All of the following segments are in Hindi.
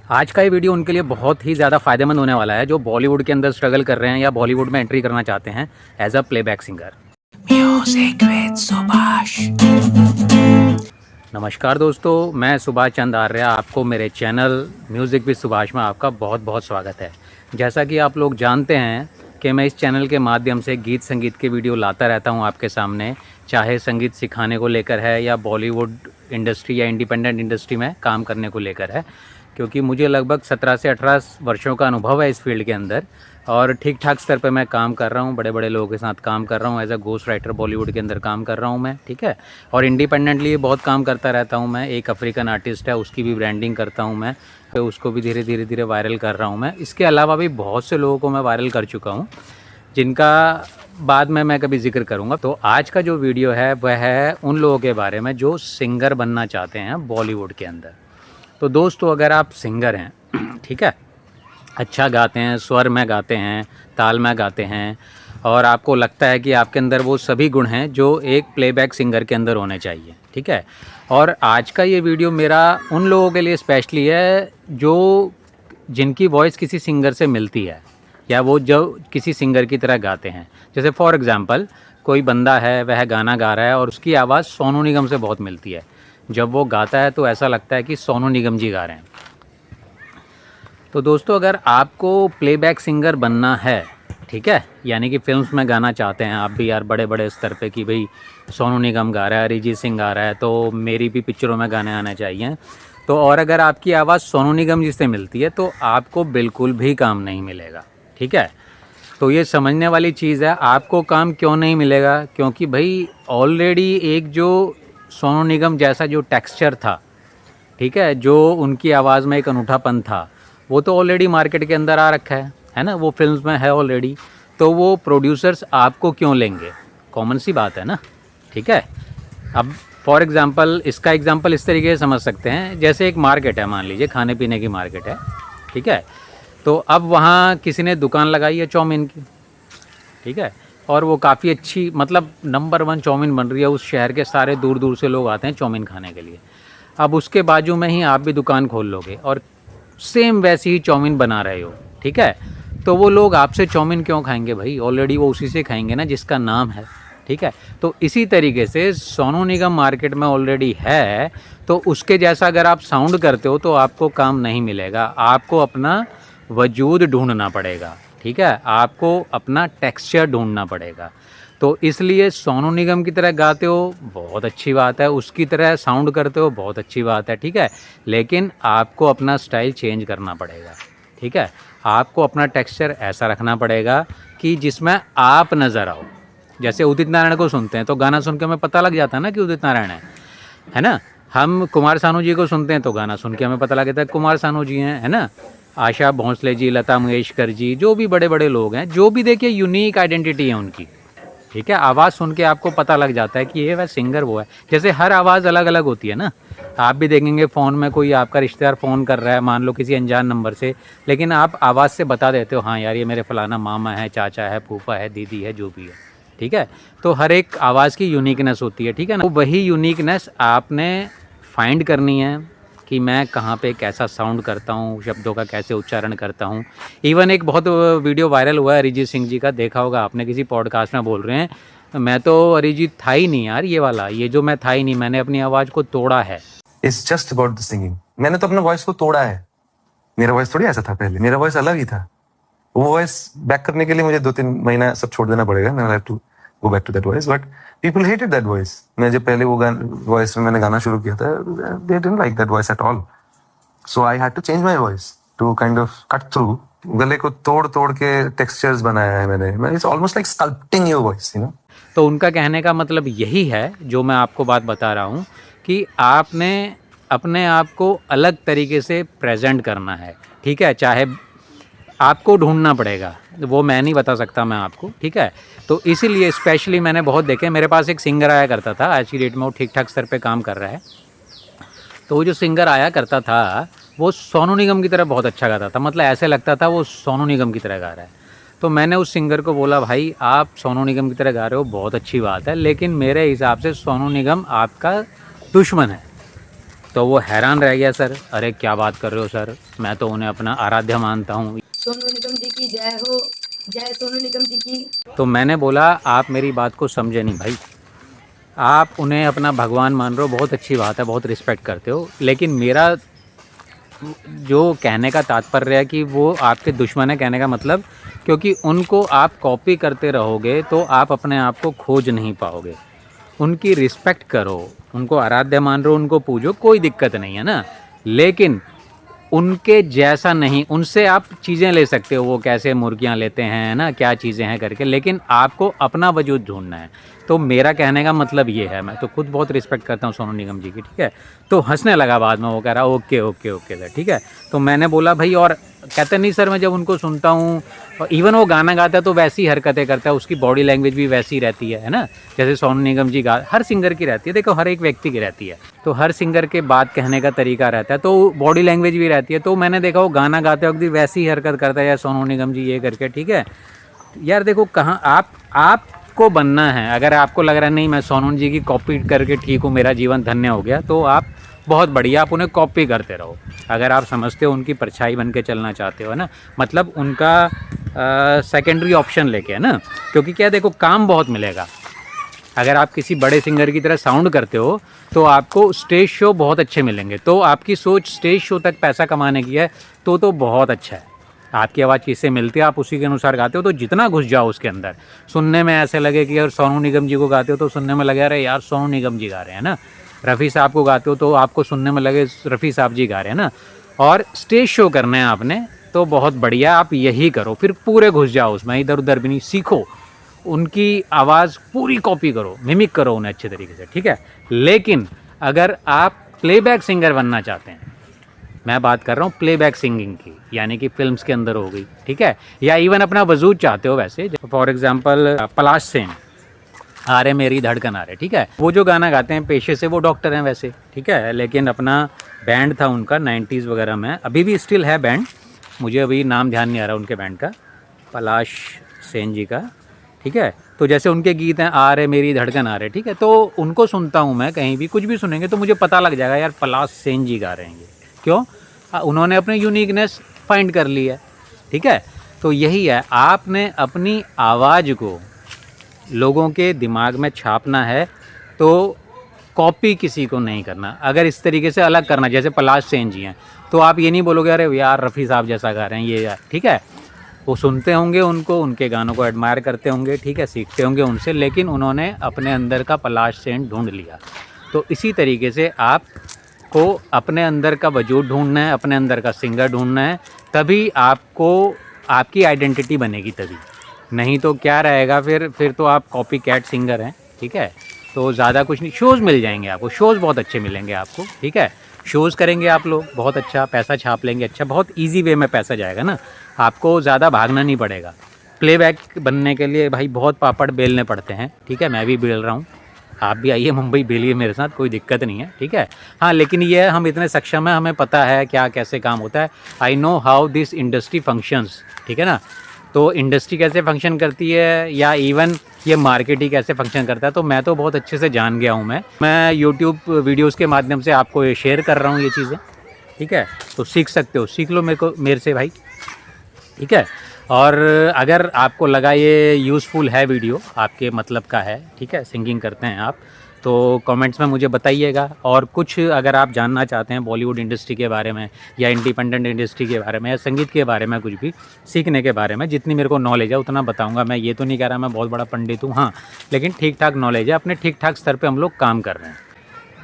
आज का ये वीडियो उनके लिए बहुत ही ज़्यादा फ़ायदेमंद होने वाला है जो बॉलीवुड के अंदर स्ट्रगल कर रहे हैं या बॉलीवुड में एंट्री करना चाहते हैं as a playback singer. Music with Subhash. नमस्कार दोस्तों, मैं सुभाष चंद आर्य, आपको मेरे चैनल म्यूज़िक विद सुभाष में आपका बहुत बहुत स्वागत है। जैसा कि आप लोग जानते हैं कि मैं इस चैनल के माध्यम से गीत संगीत के वीडियो लाता रहता हूं आपके सामने, चाहे संगीत सिखाने को लेकर है या बॉलीवुड इंडस्ट्री या इंडिपेंडेंट इंडस्ट्री में काम करने को लेकर है, क्योंकि मुझे लगभग 17 से 18 वर्षों का अनुभव है इस फील्ड के अंदर और ठीक ठाक स्तर पे मैं काम कर रहा हूँ, बड़े बड़े लोगों के साथ काम कर रहा हूँ, as a ghost writer Bollywood के अंदर काम कर रहा हूँ मैं, ठीक है। और इंडिपेंडेंटली बहुत काम करता रहता हूँ मैं। एक अफ्रीकन आर्टिस्ट है, उसकी भी ब्रांडिंग करता हूँ मैं, तो उसको भी धीरे धीरे वायरल कर रहा हूँ मैं। इसके अलावा भी बहुत से लोगों को मैं वायरल कर चुका हूँ, जिनका बाद में मैं कभी जिक्र करूँगा। तो आज का जो वीडियो है वह है उन लोगों के बारे में जो सिंगर बनना चाहते हैं बॉलीवुड के अंदर। तो दोस्तों, अगर आप सिंगर हैं, ठीक है, अच्छा गाते हैं, स्वर में गाते हैं, ताल में गाते हैं और आपको लगता है कि आपके अंदर वो सभी गुण हैं जो एक प्लेबैक सिंगर के अंदर होने चाहिए, ठीक है। और आज का ये वीडियो मेरा उन लोगों के लिए स्पेशली है जो जिनकी वॉइस किसी सिंगर से मिलती है या वो जो किसी सिंगर की तरह गाते हैं। जैसे फॉर एग्ज़ाम्पल कोई बंदा है, वह गाना गा रहा है और उसकी आवाज़ सोनू निगम से बहुत मिलती है। जब वो गाता है तो ऐसा लगता है कि सोनू निगम जी गा रहे हैं। तो दोस्तों, अगर आपको प्लेबैक सिंगर बनना है, ठीक है, यानी कि फिल्म्स में गाना चाहते हैं आप भी यार बड़े बड़े स्तर पे कि भाई सोनू निगम गा रहा है, अरिजीत सिंह गा रहा है, तो मेरी भी पिक्चरों में गाने आने चाहिए। तो और अगर आपकी आवाज़ सोनू निगम जी से मिलती है तो आपको बिल्कुल भी काम नहीं मिलेगा, ठीक है। तो ये समझने वाली चीज़ है, आपको काम क्यों नहीं मिलेगा, क्योंकि भाई ऑलरेडी एक जो सोनू निगम जैसा जो टेक्सचर था, ठीक है, जो उनकी आवाज़ में एक अनूठापन था, वो तो ऑलरेडी मार्केट के अंदर आ रखा है ना, वो फिल्म्स में है ऑलरेडी। तो वो प्रोड्यूसर्स आपको क्यों लेंगे, कॉमन सी बात है ना, ठीक है। अब फॉर एग्ज़ाम्पल इसका एग्ज़ाम्पल इस तरीके से समझ सकते हैं, जैसे एक मार्केट है, मान लीजिए खाने पीने की मार्केट है, ठीक है। तो अब वहाँ किसी ने दुकान लगाई है चाउमीन की, ठीक है, और वो काफ़ी अच्छी, मतलब नंबर 1 चाउमीन बन रही है, उस शहर के सारे दूर दूर से लोग आते हैं चाउमीन खाने के लिए। अब उसके बाजू में ही आप भी दुकान खोल लोगे और सेम वैसी ही चाउमीन बना रहे हो, ठीक है। तो वो लोग आपसे चाउमीन क्यों खाएंगे भाई, ऑलरेडी वो उसी से खाएंगे ना जिसका नाम है, ठीक है। तो इसी तरीके से सोनू निगम मार्केट में ऑलरेडी है, तो उसके जैसा अगर आप साउंड करते हो तो आपको काम नहीं मिलेगा, आपको अपना वजूद ढूंढना पड़ेगा, ठीक है, आपको अपना टेक्सचर ढूंढना पड़ेगा। तो इसलिए सोनू निगम की तरह गाते हो बहुत अच्छी बात है, उसकी तरह साउंड करते हो बहुत अच्छी बात है, ठीक है, लेकिन आपको अपना स्टाइल चेंज करना पड़ेगा, ठीक है। आपको अपना टेक्सचर ऐसा रखना पड़ेगा कि जिसमें आप नज़र आओ। जैसे उदित नारायण को सुनते हैं तो गाना सुन के हमें पता लग जाता है ना कि उदित नारायण है ना। हम कुमार सानू जी को सुनते हैं तो गाना सुन के हमें पता लग जाता है कुमार सानू जी हैं, है ना। आशा भोंसले जी, लता मंगेशकर जी, जो भी बड़े बड़े लोग हैं, जो भी देखिए यूनिक आइडेंटिटी है उनकी, ठीक है। आवाज़ सुन के आपको पता लग जाता है कि ये वह सिंगर वो है। जैसे हर आवाज़ अलग अलग होती है ना, आप भी देखेंगे फ़ोन में कोई आपका रिश्तेदार फ़ोन कर रहा है, मान लो किसी अनजान नंबर से, लेकिन आप आवाज़ से बता देते हो हाँ यार ये मेरे फलाना मामा है, चाचा है, फूफा है, दीदी है, जो भी है, ठीक है। तो हर एक आवाज़ की यूनिकनेस होती है, ठीक है ना। तो वही यूनिकनेस आपने फाइंड करनी है कि मैं कहाँ पे कैसा साउंड करता हूँ, शब्दों का कैसे उच्चारण करता हूँ। इवन एक बहुत वीडियो वायरल हुआ है अरिजीत सिंह जी का, देखा होगा आपने, किसी पॉडकास्ट में बोल रहे हैं मैं तो अरिजीत था ही नहीं यार, ये वाला, ये जो मैं था ही नहीं, मैंने अपनी आवाज़ को तोड़ा है। It's just about the singing. मैंने तो अपना वॉइस को तोड़ा है, मेरा वॉइस थोड़ी ऐसा था पहले, मेरा वॉइस अलग ही था। वो वॉइस बैक करने के लिए मुझे 2-3 महीना सब छोड़ देना पड़ेगा, I have to go back to that voice, but people hated that voice. मैं जब पहले वो वॉइस में मैंने गाना शुरू किया था, they didn't like that voice at all, so I had to change my voice to kind of cut through. गले को तोड़ तोड़ के टेक्सचर्स बनाया है मैंने, it's almost like sculpting your voice, you know. तो उनका कहने का मतलब यही है जो मैं आपको बात बता रहा हूँ कि आपने अपने आप को अलग तरीके से प्रेजेंट करना है, ठीक है। चाहे आपको ढूंढना पड़ेगा, वो मैं नहीं बता सकता मैं आपको, ठीक है। तो इसीलिए स्पेशली मैंने बहुत देखे, मेरे पास एक सिंगर आया करता था, आज की डेट में वो ठीक ठाक स्तर पे काम कर रहा है। तो वो जो सिंगर आया करता था वो सोनू निगम की तरह बहुत अच्छा गाता था, मतलब ऐसे लगता था वो सोनू निगम की तरह गा रहा है। तो मैंने उस सिंगर को बोला भाई आप सोनू निगम की तरह गा रहे हो, बहुत अच्छी बात है, लेकिन मेरे हिसाब से सोनू निगम आपका दुश्मन है। तो वो हैरान रह गया सर, अरे क्या बात कर रहे हो सर, मैं तो उन्हें अपना आराध्य मानता हूँ। सोनू निगम जी की जय हो, जय सोनू निगम जी की। तो मैंने बोला आप मेरी बात को समझे नहीं भाई, आप उन्हें अपना भगवान मान रहे हो, बहुत अच्छी बात है, बहुत रिस्पेक्ट करते हो, लेकिन मेरा जो कहने का तात्पर्य है कि वो आपके दुश्मन है, कहने का मतलब क्योंकि उनको आप कॉपी करते रहोगे तो आप अपने आप को खोज नहीं पाओगे। उनकी रिस्पेक्ट करो, उनको आराध्य मान रहे हो, उनको पूजो, कोई दिक्कत नहीं है ना, लेकिन उनके जैसा नहीं। उनसे आप चीज़ें ले सकते हो, वो कैसे मुर्गियाँ लेते हैं ना, क्या चीज़ें हैं करके, लेकिन आपको अपना वजूद ढूंढना है। तो मेरा कहने का मतलब ये है, मैं तो खुद बहुत रिस्पेक्ट करता हूँ सोनू निगम जी की, ठीक है। तो हंसने लगा बाद में, वो कह रहा ओके ओके ओके सर, ठीक है। तो मैंने बोला भाई, और कहते नहीं सर, मैं जब उनको सुनता हूँ, और इवन वो गाना गाता है तो वैसी हरकतें करता है, उसकी बॉडी लैंग्वेज भी वैसी रहती है ना, जैसे सोनू निगम जी हर सिंगर की रहती है, देखो हर एक व्यक्ति की रहती है, तो हर सिंगर के बात कहने का तरीका रहता है, तो बॉडी लैंग्वेज भी रहती है। तो मैंने देखा वो गाना गाते वक्त भी वैसी हरकत करता है यार सोनू निगम जी, ये करके, ठीक है। यार देखो, कहाँ आपको बनना है, अगर आपको लग रहा है नहीं मैं सोनू जी की कॉपी करके ठीक हूँ, मेरा जीवन धन्य हो गया, तो आप बहुत बढ़िया, आप उन्हें कॉपी करते रहो। अगर आप समझते हो उनकी परछाई बन के चलना चाहते हो, है ना, मतलब उनका सेकेंडरी ऑप्शन लेके, है ना, क्योंकि क्या देखो, काम बहुत मिलेगा। अगर आप किसी बड़े सिंगर की तरह साउंड करते हो तो आपको स्टेज शो बहुत अच्छे मिलेंगे। तो आपकी सोच स्टेज शो तक पैसा कमाने की है तो बहुत अच्छा है। आपकी आवाज़ किससे मिलती है, आप उसी के अनुसार गाते हो, तो जितना घुस जाओ उसके अंदर, सुनने में ऐसे लगे कि अगर सोनू निगम जी को गाते हो तो सुनने में लगे अरे यार सोनू निगम जी गा रहे हैं ना, रफ़ी साहब को गाते हो तो आपको सुनने में लगे रफ़ी साहब जी गा रहे हैं ना, और स्टेज शो करना है आपने तो बहुत बढ़िया, आप यही करो, फिर पूरे घुस जाओ उसमें, इधर उधर भी नहीं, सीखो उनकी आवाज़ पूरी कॉपी करो, मिमिक करो उन्हें अच्छे तरीके से, ठीक है। लेकिन अगर आप प्लेबैक सिंगर बनना चाहते हैं, मैं बात कर रहा हूँ प्लेबैक सिंगिंग की, यानी कि फिल्म्स के अंदर हो गई, ठीक है, या इवन अपना वजूद चाहते हो, वैसे फॉर एग्जांपल पलाश सेन, आ रहे मेरी धड़कन आ रहे, ठीक है, वो जो गाना गाते हैं पेशे से वो डॉक्टर हैं वैसे, ठीक है, लेकिन अपना बैंड था उनका 90s वगैरह में, अभी भी स्टिल है बैंड, मुझे अभी नाम ध्यान नहीं आ रहा उनके बैंड का, पलाश सेन जी का, ठीक है। तो जैसे उनके गीत हैं आ रहे मेरी धड़कन आ रहे, ठीक है, तो उनको सुनता हूँ मैं, कहीं भी कुछ भी सुनेंगे तो मुझे पता लग जाएगा यार पलाश सेन जी गा रहे हैं ये, क्यों, उन्होंने अपने यूनिकनेस फाइंड कर ली है, ठीक है। तो यही है, आपने अपनी आवाज़ को लोगों के दिमाग में छापना है, तो कॉपी किसी को नहीं करना। अगर इस तरीके से अलग करना, जैसे पलाश सेन जी हैं, तो आप ये नहीं बोलोगे अरे यार रफ़ी साहब जैसा गा रहे हैं ये यार, ठीक है, वो सुनते होंगे उनको, उनके गानों को एडमायर करते होंगे, ठीक है, सीखते होंगे उनसे, लेकिन उन्होंने अपने अंदर का पलाश सेन ढूंढ लिया। तो इसी तरीके से आपको अपने अंदर का वजूद ढूंढना है, अपने अंदर का सिंगर ढूंढना है, तभी आपको आपकी आइडेंटिटी बनेगी, तभी, नहीं तो क्या रहेगा फिर तो आप कॉपी कैट सिंगर हैं, ठीक है। तो ज़्यादा कुछ नहीं, शोज़ मिल जाएंगे आपको, शोज़ बहुत अच्छे मिलेंगे आपको, ठीक है, शोज़ करेंगे आप लोग, बहुत अच्छा पैसा छाप लेंगे, अच्छा बहुत इजी वे में पैसा जाएगा ना, आपको ज़्यादा भागना नहीं पड़ेगा। प्लेबैक बनने के लिए भाई बहुत पापड़ बेलने पड़ते हैं, ठीक है, मैं भी बेल रहा हूँ, आप भी आइए मुंबई बेलिए मेरे साथ, कोई दिक्कत नहीं है, ठीक है। हाँ, लेकिन ये हम इतने सक्षम हैं, हमें पता है क्या कैसे काम होता है, I know how this industry functions, ठीक है ना। तो इंडस्ट्री कैसे फंक्शन करती है, या इवन ये मार्केट ही कैसे फंक्शन करता है, तो मैं तो बहुत अच्छे से जान गया हूँ। मैं यूट्यूब वीडियोस के माध्यम से आपको ये शेयर कर रहा हूँ ये चीज़ें, ठीक है, तो सीख सकते हो, सीख लो मेरे से भाई, ठीक है। और अगर आपको लगा ये यूज़फुल है वीडियो, आपके मतलब का है, ठीक है, सिंगिंग करते हैं आप, तो कमेंट्स में मुझे बताइएगा। और कुछ अगर आप जानना चाहते हैं बॉलीवुड इंडस्ट्री के बारे में, या इंडिपेंडेंट इंडस्ट्री के बारे में, या संगीत के बारे में, कुछ भी सीखने के बारे में, जितनी मेरे को नॉलेज है उतना बताऊंगा। मैं ये तो नहीं कह रहा मैं बहुत बड़ा पंडित हूँ, हाँ, लेकिन ठीक ठाक नॉलेज है, अपने ठीक ठाक स्तर पर हम लोग काम कर रहे हैं।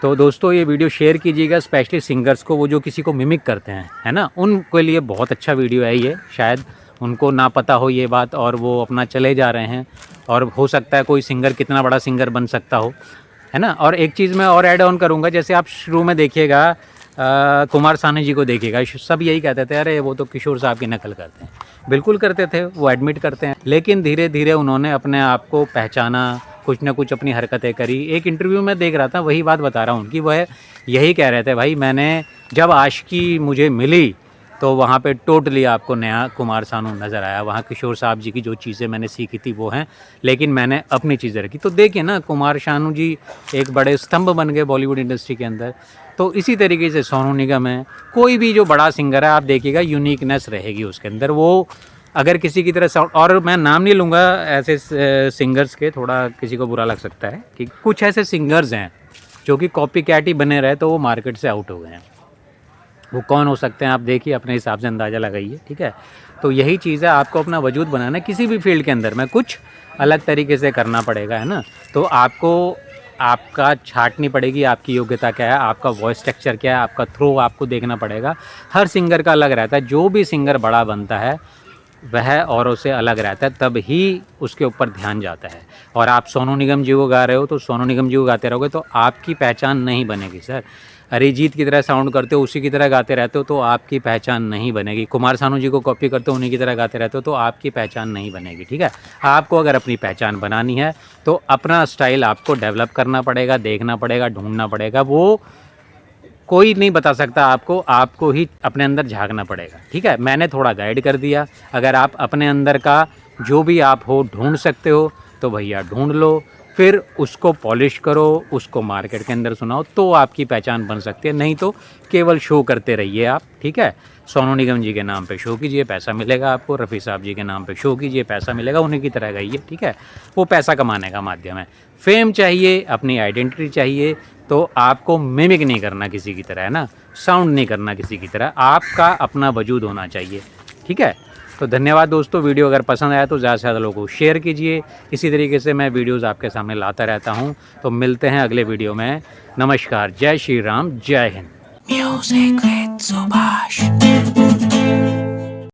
तो दोस्तों ये वीडियो शेयर कीजिएगा, स्पेशली सिंगर्स को, वो जो किसी को मिमिक करते हैं, है ना, उनके लिए बहुत अच्छा वीडियो है ये, शायद उनको ना पता हो ये बात और वो अपना चले जा रहे हैं, और हो सकता है कोई सिंगर कितना बड़ा सिंगर बन सकता हो, है ना। और एक चीज़ मैं और ऐड ऑन करूँगा, जैसे आप शुरू में देखिएगा कुमार सानू जी को देखिएगा, सब यही कहते थे अरे वो तो किशोर साहब की नकल करते हैं, बिल्कुल करते थे, वो एडमिट करते हैं, लेकिन धीरे धीरे उन्होंने अपने आप को पहचाना, कुछ ना कुछ अपनी हरकतें करी। एक इंटरव्यू में देख रहा था, वही बात बता रहा हूँ उनकी, वह यही कह रहे थे भाई मैंने जब आशिकी मुझे मिली तो वहाँ पे टोटली आपको नया कुमार सानू नज़र आया, वहाँ किशोर साहब जी की जो चीज़ें मैंने सीखी थी वो हैं, लेकिन मैंने अपनी चीज़ें रखी। तो देखिए ना, कुमार सानू जी एक बड़े स्तंभ बन गए बॉलीवुड इंडस्ट्री के अंदर। तो तो इसी तरीके से सोनू निगम है, कोई भी जो बड़ा सिंगर है आप देखिएगा यूनिकनेस रहेगी उसके अंदर। वो अगर किसी की तरह साउंड, और मैं नाम नहीं लूँगा ऐसे सिंगर्स के, थोड़ा किसी को बुरा लग सकता है कि कुछ ऐसे सिंगर्स हैं जो कि कॉपी कैट ही बने रहे तो वो मार्केट से आउट हो गए हैं। वो कौन हो सकते हैं आप देखिए, अपने हिसाब से अंदाज़ा लगाइए, ठीक है। तो यही चीज़ है, आपको अपना वजूद बनाना है किसी भी फील्ड के अंदर में, कुछ अलग तरीके से करना पड़ेगा, है ना। तो आपको आपका छाटनी पड़ेगी, आपकी योग्यता क्या है, आपका वॉइस स्ट्रक्चर क्या है, आपका थ्रो आपको देखना पड़ेगा। हर सिंगर का अलग रहता है, जो भी सिंगर बड़ा बनता है वह औरों से अलग रहता है, तब ही उसके ऊपर ध्यान जाता है। और आप सोनू निगम जी को गा रहे हो तो सोनू निगम जी को गाते रहोगे तो आपकी पहचान नहीं बनेगी सर। अरिजीत की तरह साउंड करते हो, उसी की तरह गाते रहते हो तो आपकी पहचान नहीं बनेगी। कुमार सानू जी को कॉपी करते हो, उन्हीं की तरह गाते रहते हो तो आपकी पहचान नहीं बनेगी, ठीक है। आपको अगर अपनी पहचान बनानी है तो अपना स्टाइल आपको डेवलप करना पड़ेगा, देखना पड़ेगा, ढूंढना पड़ेगा। वो कोई नहीं बता सकता आपको, आपको ही अपने अंदर झांकना पड़ेगा, ठीक है। मैंने थोड़ा गाइड कर दिया, अगर आप अपने अंदर का जो भी आप हो ढूंढ सकते हो तो भैया ढूंढ लो, फिर उसको पॉलिश करो, उसको मार्केट के अंदर सुनाओ तो आपकी पहचान बन सकती है। नहीं तो केवल शो करते रहिए आप, ठीक है। सोनू निगम जी के नाम पे शो कीजिए, पैसा मिलेगा आपको। रफ़ी साहब जी के नाम पे शो कीजिए, पैसा मिलेगा, उन्हीं की तरह गाइए, ठीक है। वो पैसा कमाने का माध्यम है। फेम चाहिए, अपनी आइडेंटिटी चाहिए, तो आपको मिमिक नहीं करना किसी की तरह, है ना, साउंड नहीं करना किसी की तरह, आपका अपना वजूद होना चाहिए, ठीक है। तो धन्यवाद दोस्तों, वीडियो अगर पसंद आया तो ज़्यादा से ज़्यादा लोगों को शेयर कीजिए। इसी तरीके से मैं वीडियोज़ आपके सामने लाता रहता हूँ। तो मिलते हैं अगले वीडियो में। नमस्कार, जय श्री राम, जय हिंद। Music with Subhash.